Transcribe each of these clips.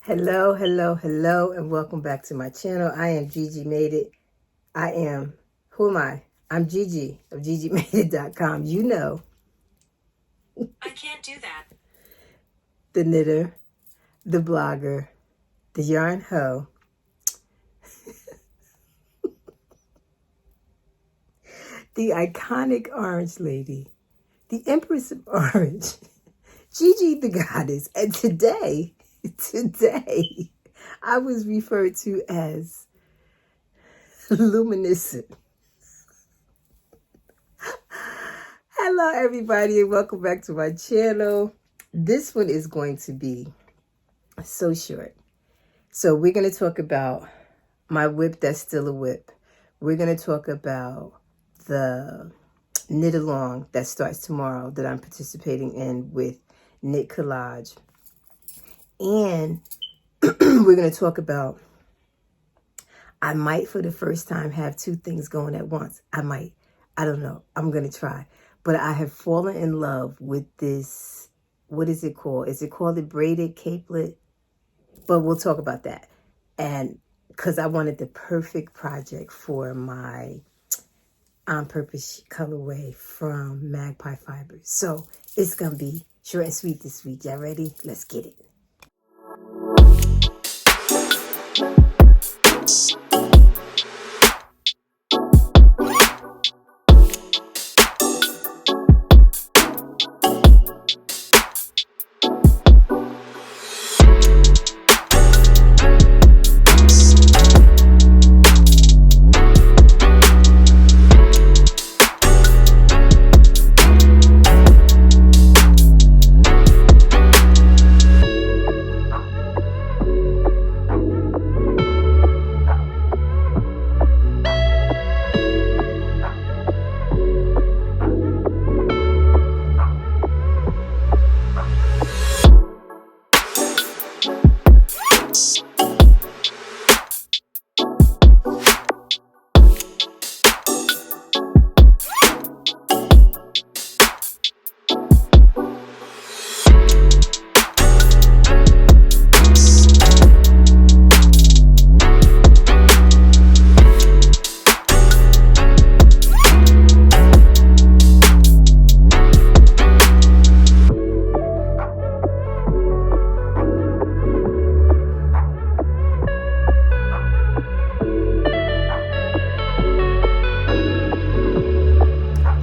Hello, hello, hello, and welcome back to my channel. I am GGmadeit. Who am I? I'm Gigi of GGmadeit.com. You know. I can't do that. The knitter, the blogger, the yarn hoe, the iconic orange lady, the Empress of Orange, Gigi the goddess. And today, I was referred to as luminescent. Hello, everybody, and welcome back to my channel. This one is going to be so short. So we're going to talk about my whip that's still a whip. We're going to talk about the knit along that starts tomorrow that I'm participating in with Knit Collage. And we're going to talk about, I might for the first time have two things going at once. I don't know. I'm going to try. But I have fallen in love with this. What is it called? Is it called a braided capelet? But we'll talk about that. And because I wanted the perfect project for my on purpose colorway from Magpie Fibers. So it's going to be short and sweet this week. Y'all ready? Let's get it.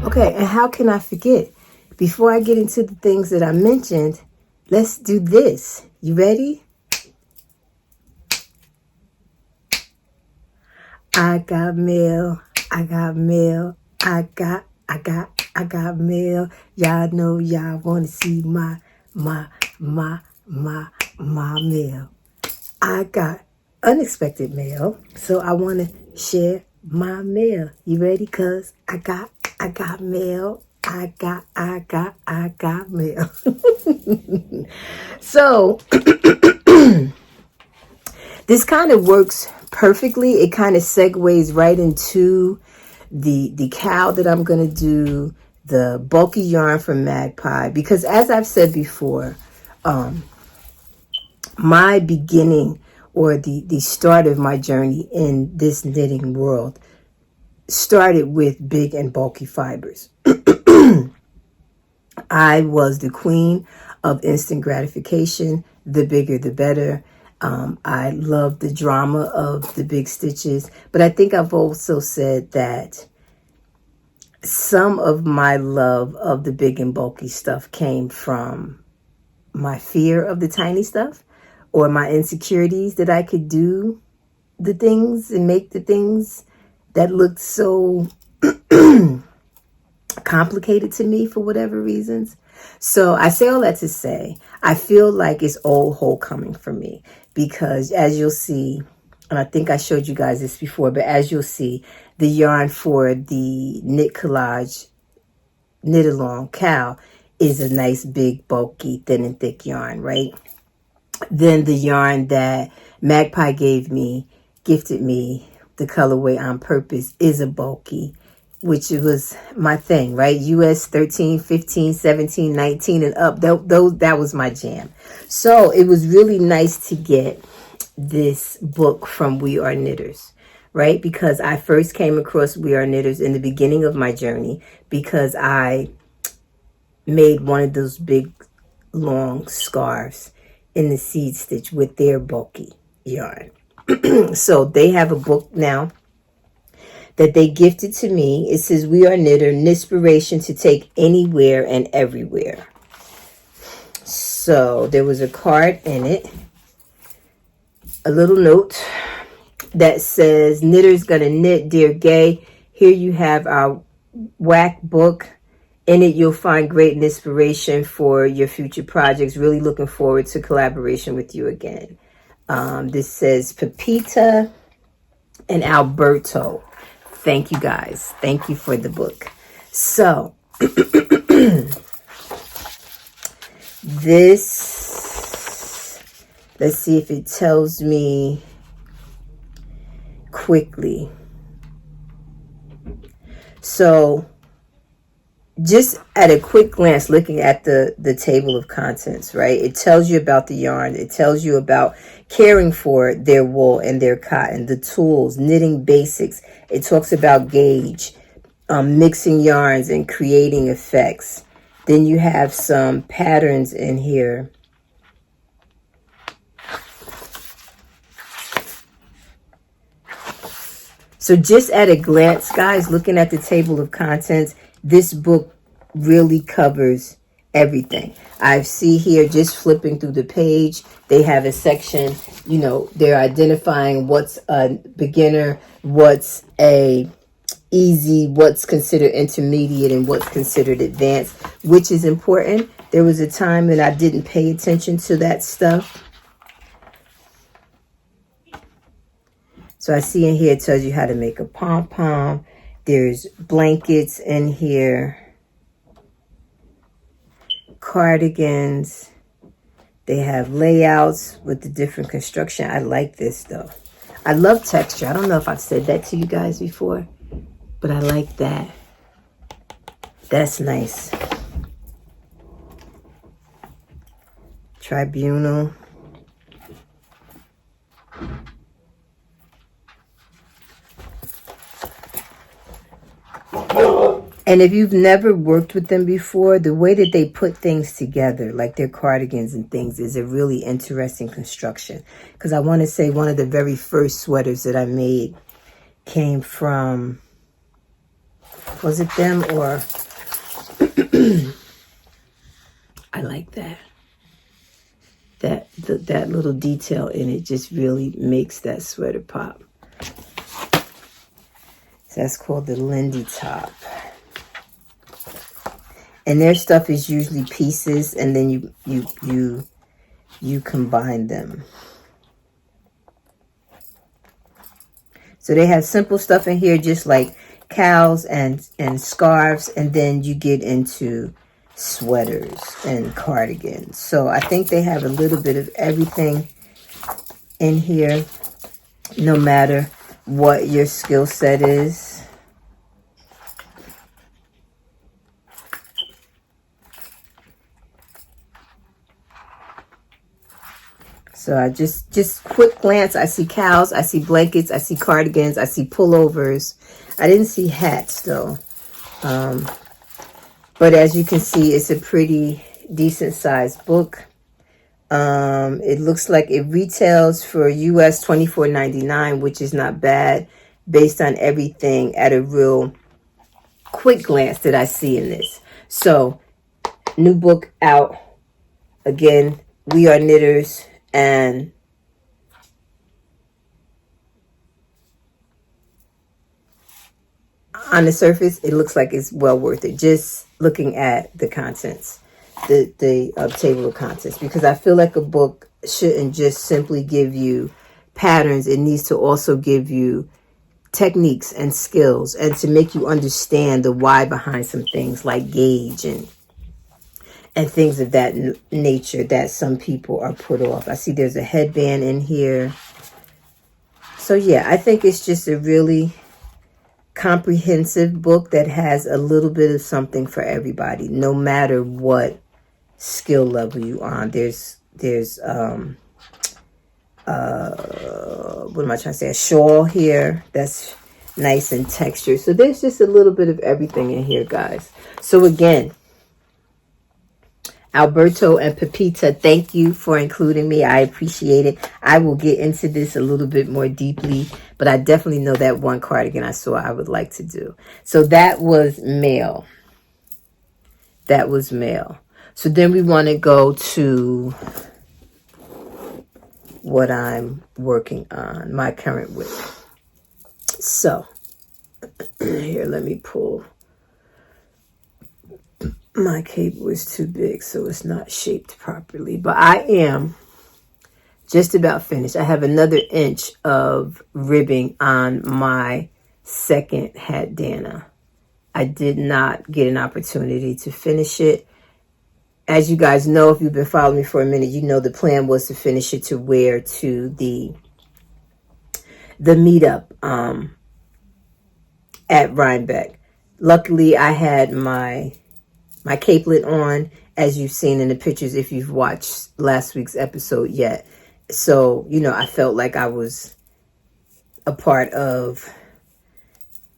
Okay, and how can I forget? Before I get into the things that I mentioned, let's do this. You ready? I got mail. I got mail. I got mail. Y'all know y'all want to see my mail. I got unexpected mail, so I want to share my mail. You ready? Cause I got mail. I got mail. So this kind of works perfectly. It kind of segues right into the cowl that I'm going to do, the bulky yarn from Magpie, because as I've said before, my beginning or the start of my journey in this knitting world started with big and bulky fibers. I was the queen of instant gratification. The bigger, the better. I love the drama of the big stitches. But I think I've also said that some of my love of the big and bulky stuff came from my fear of the tiny stuff or my insecurities that I could do the things and make the things that looked so complicated to me for whatever reasons. So I say all that to say, I feel like it's all whole coming for me because as you'll see, and I think I showed you guys this before, but as you'll see, the yarn for the Knit Collage knit along cowl is a nice big bulky thin and thick yarn, right? Then the yarn that Magpie gifted me, the colorway on purpose, is a bulky which it was my thing, right? US 13, 15, 17, 19 and up. That was my jam. So it was really nice to get this book from We Are Knitters, right? Because I first came across We Are Knitters in the beginning of my journey because I made one of those big long scarves in the seed stitch with their bulky yarn. So they have a book now that they gifted to me. It says We Are Knitter, Inspiration to Take Anywhere and Everywhere. So there was a card in it, a little note that says, Knitter's gonna knit, dear Gay. Here you have our WAC book. In it, you'll find great inspiration for your future projects. Really looking forward to collaboration with you again. This says Pepita and Alberto. Thank you guys. Thank you for the book. So this, let's see if it tells me quickly. So just at a quick glance, looking at the table of contents, right? It tells you about the yarn. It tells you about caring for their wool and their cotton, the tools, knitting basics. It talks about gauge, mixing yarns and creating effects. Then you have some patterns in here. So just at a glance, guys, looking at the table of contents, this book really covers everything. I see here, just flipping through the page, they have a section, you know, they're identifying what's a beginner, what's a easy, what's considered intermediate, and what's considered advanced, which is important. There was a time that I didn't pay attention to that stuff. So I see in here, it tells you how to make a pom-pom. There's blankets in here, cardigans. They have layouts with the different construction. I like this though. I love texture. I don't know if I've said that to you guys before, but I like that. That's nice. Tribunal. And if you've never worked with them before, the way that they put things together, like their cardigans and things, is a really interesting construction. Because I want to say one of the very first sweaters that I made came from, was it them or, I like that. That little detail in it just really makes that sweater pop. So that's called the Lindy top. And their stuff is usually pieces, and then you combine them. So they have simple stuff in here, just like cows and scarves, and then you get into sweaters and cardigans. So I think they have a little bit of everything in here, no matter what your skill set is. So I just quick glance, I see cows, I see blankets, I see cardigans, I see pullovers. I didn't see hats though. But as you can see, it's a pretty decent sized book. It looks like it retails for US $24.99, which is not bad based on everything at a real quick glance that I see in this. So, new book out. Again, We Are Knitters. And on the surface, it looks like it's well worth it. Just looking at the contents, the table of contents, because I feel like a book shouldn't just simply give you patterns. It needs to also give you techniques and skills, and to make you understand the why behind some things like gauge and things of that nature that some people are put off. I see there's a headband in here. So yeah, I think it's just a really comprehensive book that has a little bit of something for everybody, no matter what skill level you on. There's what am I trying to say? A shawl here that's nice and textured. So there's just a little bit of everything in here, guys. So again, Alberto and Pepita, thank you for including me. I appreciate it. I will get into this a little bit more deeply, but I definitely know that one cardigan I saw I would like to do. So that was male. That was male. So then we want to go to what I'm working on, my current whip. So here, let me pull. My cable is too big, so it's not shaped properly, but I am just about finished. I have another inch of ribbing on my second hat Dana. I did not get an opportunity to finish it. As you guys know, if you've been following me for a minute, you know the plan was to finish it to wear to the meetup at Rhinebeck. Luckily, I had my capelet on, as you've seen in the pictures if you've watched last week's episode yet. So, you know, I felt like I was a part of,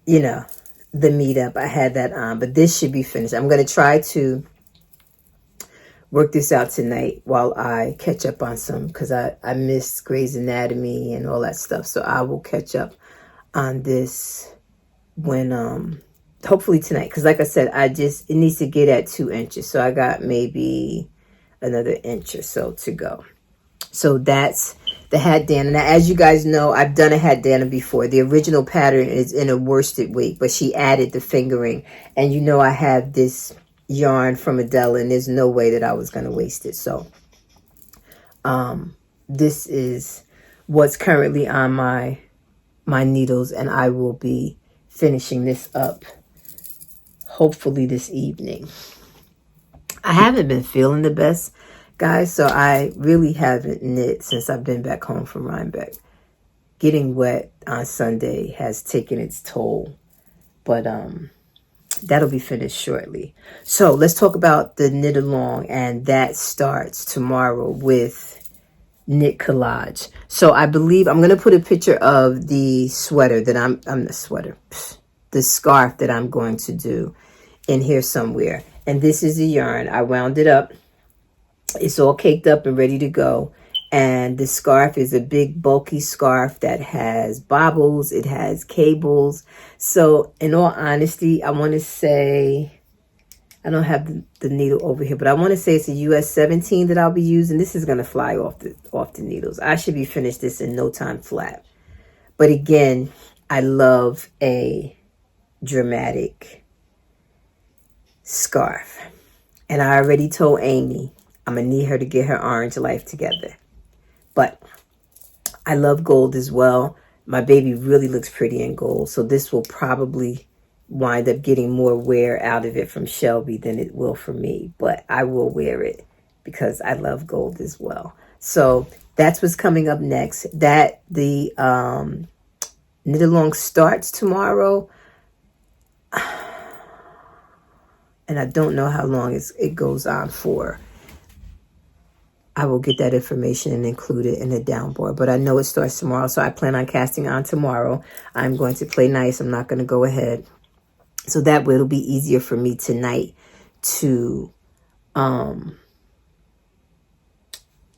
you know, the meetup. I had that on, but this should be finished. I'm going to try to work this out tonight while I catch up on some, because I missed Grey's Anatomy and all that stuff. So I will catch up on this when, hopefully tonight. Because like I said, it needs to get at 2 inches. So I got maybe another inch or so to go. So that's the hat Dana. Now, as you guys know, I've done a hat Dana before. The original pattern is in a worsted weight, but she added the fingering. And you know I have this yarn from Adela, and there's no way that I was going to waste it. So this is what's currently on my needles, and I will be finishing this up hopefully this evening. I haven't been feeling the best, guys, so I really haven't knit since I've been back home from Rhinebeck. Getting wet on Sunday has taken its toll, but that'll be finished shortly. So let's talk about the knit along, and that starts tomorrow with knit collage. So I believe I'm going to put a picture of the sweater that the scarf that I'm going to do in here somewhere. And this is the yarn. I wound it up. It's all caked up and ready to go. And the scarf is a big bulky scarf that has bobbles. It has cables. So in all honesty, I want to say, I don't have the needle over here, but I want to say it's a US 17 that I'll be using. This is going to fly off the needles. I should be finished this in no time flat. But again, I love a dramatic scarf. And I already told Amy I'm going to need her to get her orange life together. But I love gold as well. My baby really looks pretty in gold. So this will probably wind up getting more wear out of it from Shelby than it will for me. But I will wear it because I love gold as well. So that's what's coming up next. That the knit along starts tomorrow. And I don't know how long it goes on for. I will get that information and include it in the downboard. But I know it starts tomorrow, so I plan on casting on tomorrow. I'm going to play nice. I'm not going to go ahead. So that way it'll be easier for me tonight to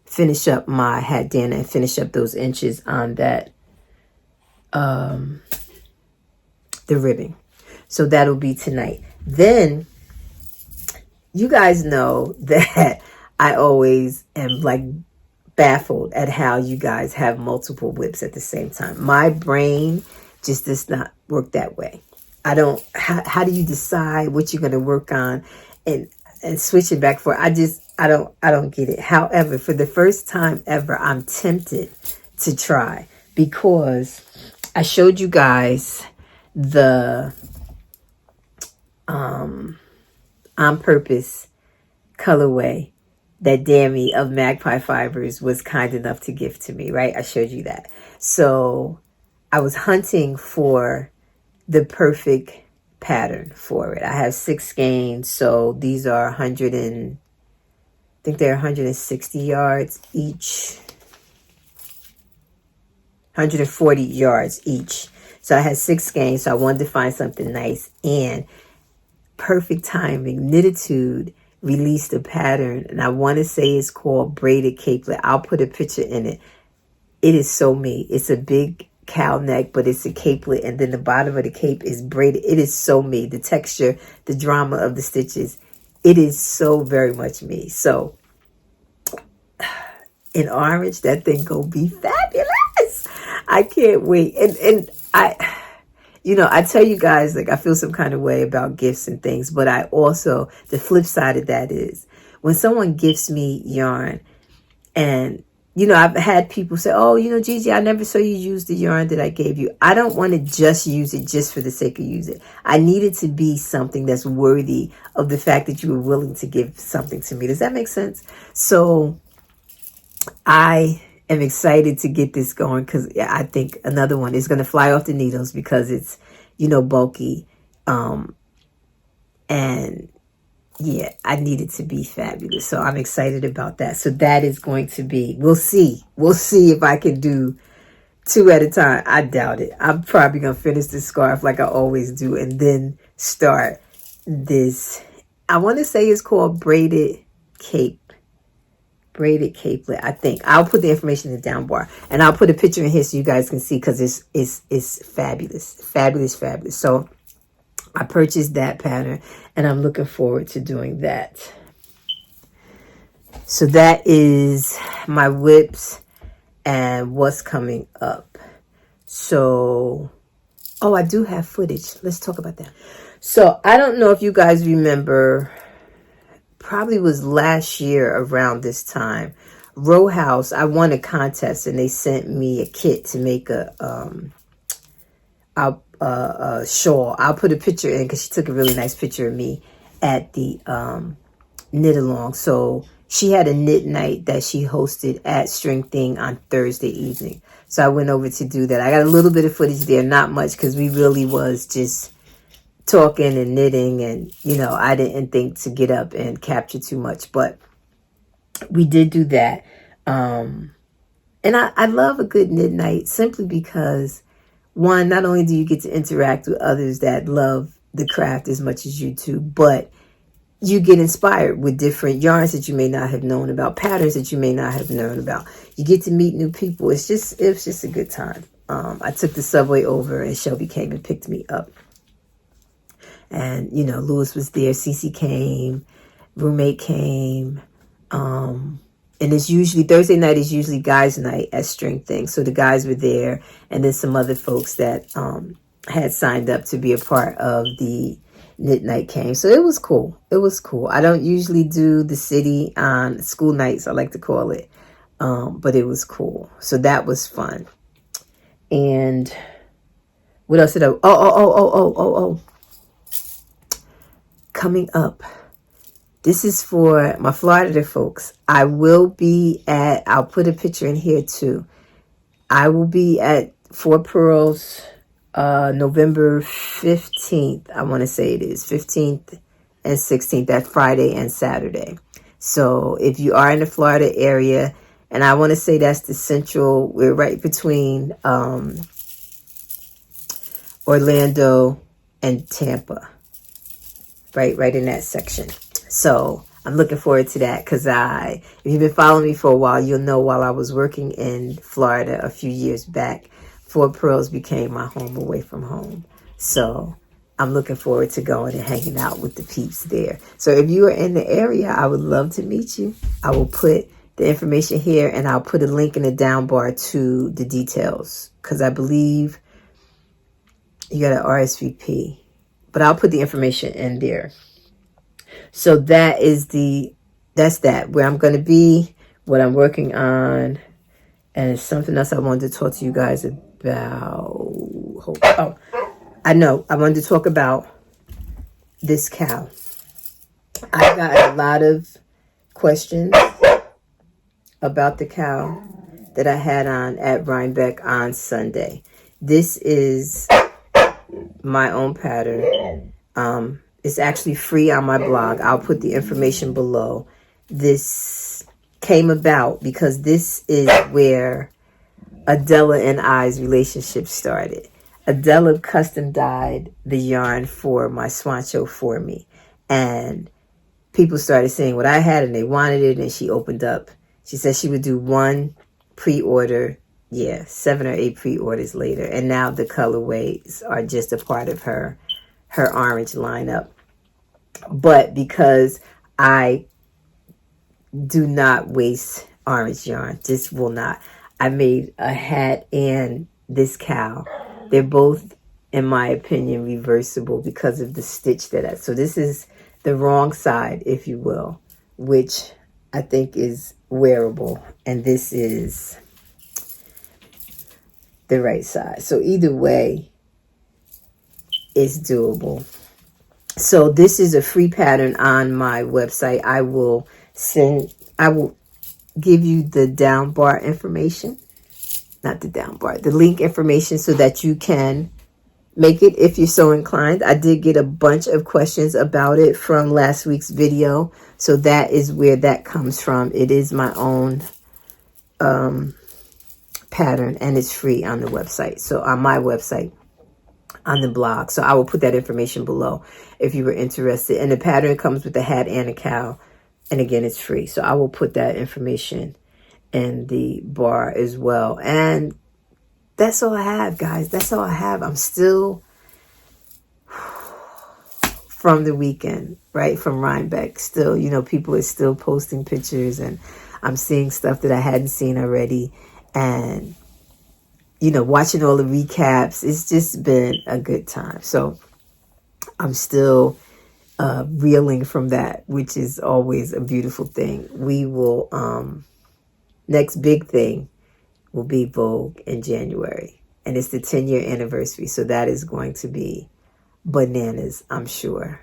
finish up my hat Dana and finish up those inches on that, the ribbing. So that'll be tonight. Then you guys know that I always am like baffled at how you guys have multiple whips at the same time. My brain just does not work that way. I don't, how do you decide what you're going to work on and switch it back for? I don't get it. However, for the first time ever, I'm tempted to try because I showed you guys the on purpose colorway that Dammy of Magpie Fibers was kind enough to gift to me, right? I showed you that. So I was hunting for the perfect pattern for it. I have 6 skeins, so these are 100 and I think they're 160 yards each. 140 yards each. So I had 6 skeins, so I wanted to find something nice. And perfect timing, Knititude released a pattern, and I want to say it's called Braided Capelet. I'll put a picture in it. It is so me. It's a big cow neck, but it's a capelet, and then the bottom of the cape is braided. It is so me. The texture, the drama of the stitches, it is so very much me. So in orange, that thing gonna be fabulous. I can't wait. And I, you know, I tell you guys, like, I feel some kind of way about gifts and things, but I also, the flip side of that is when someone gifts me yarn, and you know, I've had people say, oh, you know, Gigi, I never saw you use the yarn that I gave you. I don't want to just use it just for the sake of use it. I need it to be something that's worthy of the fact that you were willing to give something to me. Does that make sense? So I am excited to get this going, because I think another one is going to fly off the needles because it's, you know, bulky. And yeah, I need it to be fabulous. So I'm excited about that. So that is going to be, we'll see. We'll see if I can do 2 at a time. I doubt it. I'm probably going to finish this scarf like I always do and then start this. I want to say it's called Braided Capelet, I think. I'll put the information in the down bar, and I'll put a picture in here so you guys can see, because it's fabulous. Fabulous. So I purchased that pattern, and I'm looking forward to doing that. So that is my whips and what's coming up. So, oh, I do have footage. Let's talk about that. So I don't know if you guys remember, probably was last year around this time, Row House, I won a contest, and they sent me a kit to make a shawl. I'll put a picture in because she took a really nice picture of me at the knit along. So she had a knit night that she hosted at String Thing on Thursday evening. So I went over to do that. I got a little bit of footage there, not much, because we really was just talking and knitting, and you know, I didn't think to get up and capture too much, but we did do that. And I love a good knit night, simply because, one, not only do you get to interact with others that love the craft as much as you do, but you get inspired with different yarns that you may not have known about, patterns that you may not have known about. You get to meet new people. It was just a good time. I took the subway over, and Shelby came and picked me up. And, you know, Lewis was there, Cece came, roommate came. And it's usually, Thursday night is usually guys' night at String Thing. So the guys were there, and then some other folks that had signed up to be a part of the knit night came. So it was cool. It was cool. I don't usually do the city on school nights, I like to call it. But it was cool. So that was fun. And what else did I, oh. Coming up, this is for my Florida folks. I will be at, I'll put a picture in here too. I will be at Four Pearls November 15th. I want to say it is 15th and 16th, that Friday and Saturday. So if you are in the Florida area, and I want to say that's the central, we're right between Orlando and Tampa. Right in that section. So I'm looking forward to that, because if you've been following me for a while, you'll know while I was working in Florida a few years back, Four Pearls became my home away from home. So I'm looking forward to going and hanging out with the peeps there. So if you are in the area, I would love to meet you. I will put the information here, and I'll put a link in the down bar to the details, because I believe you got to RSVP. But I'll put the information in there. So that is that's where I'm going to be, what I'm working on. And it's something else I wanted to talk to you guys about. Oh, I know. I wanted to talk about this cow. I got a lot of questions about the cow that I had on at Rhinebeck on Sunday. This is my own pattern. It's actually free on my blog. I'll put the information below. This came about because this is where Adela and I's relationship started. Adela custom dyed the yarn for my swan show for me. And people started saying what I had and they wanted it, and she opened up. She said she would do one pre-order. Yeah, 7 or 8 pre-orders later. And now the colorways are just a part of her orange lineup. But because I do not waste orange yarn, just will not. I made a hat and this cowl. They're both, in my opinion, reversible because of the stitch so this is the wrong side, if you will, which I think is wearable. And this is the right side. So either way, it's doable. So this is a free pattern on my website. I will give you the down bar information, not the down bar, the link information so that you can make it if you're so inclined. I did get a bunch of questions about it from last week's video. So that is where that comes from. It is my own pattern and it's free on the website. So on my website, on the blog. So I will put that information below if you were interested. And the pattern comes with a hat and a cowl. And again, it's free. So I will put that information in the bar as well. And that's all I have, guys. That's all I have. I'm still from the weekend, right? From Rhinebeck. Still, you know, people are still posting pictures and I'm seeing stuff that I hadn't seen already. And, you know, watching all the recaps. It's just been a good time. So I'm still reeling from that, which is always a beautiful thing. We will, next big thing will be Vogue in January. And it's the 10-year anniversary. So that is going to be bananas, I'm sure.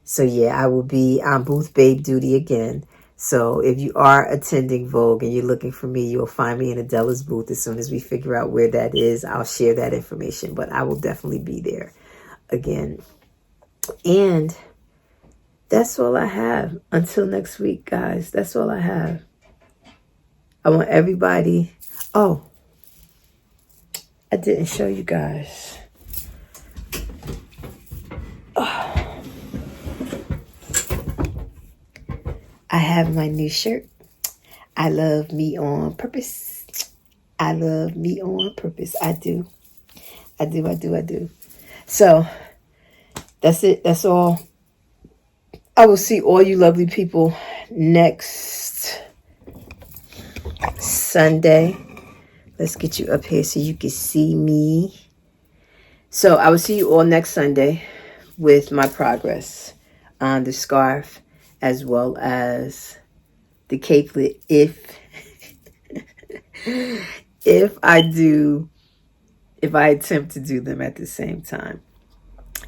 So yeah, I will be on booth babe duty again. So if you are attending Vogue and you're looking for me, you'll find me in Adela's booth. As soon as we figure out where that is, I'll share that information. But I will definitely be there again. And that's all I have. Until next week, guys. That's all I have. I want everybody... Oh, I didn't show you guys. Oh. I have my new shirt. I love me on purpose. I love me on purpose. I do. I do. So, that's it. That's all. I will see all you lovely people next Sunday. Let's get you up here so you can see me. So, I will see you all next Sunday with my progress on the scarf as well as the capelet if I attempt to do them at the same time.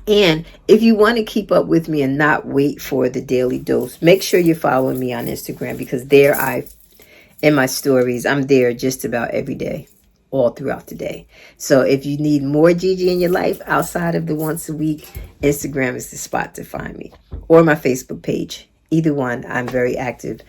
And if you want to keep up with me and not wait for the daily dose, make sure you're following me on Instagram, because there in my stories, I'm there just about every day, all throughout the day. So if you need more Gigi in your life outside of the once a week, Instagram is the spot to find me, or my Facebook page. Either one, I'm very active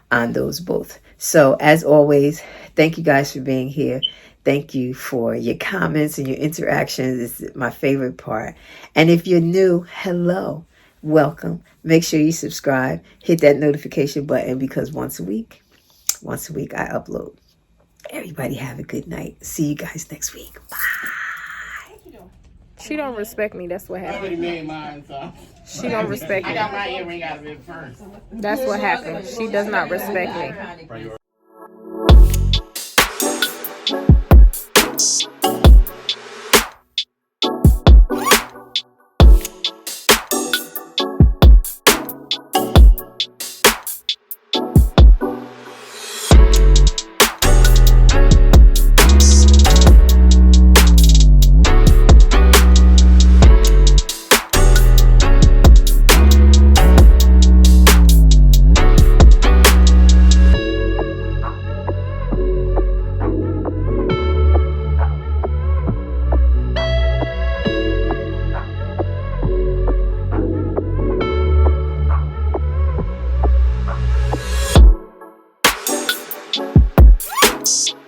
on those both. So as always, thank you guys for being here. Thank you for your comments and your interactions. It's my favorite part. And if you're new, hello, welcome. Make sure you subscribe, hit that notification button, because once a week I upload. Everybody have a good night. See you guys next week. Bye. She don't respect me. That's what I already happened. made mine, so. She don't respect I me. got my earring out of it first. That's what happened. She does not respect me. Bye.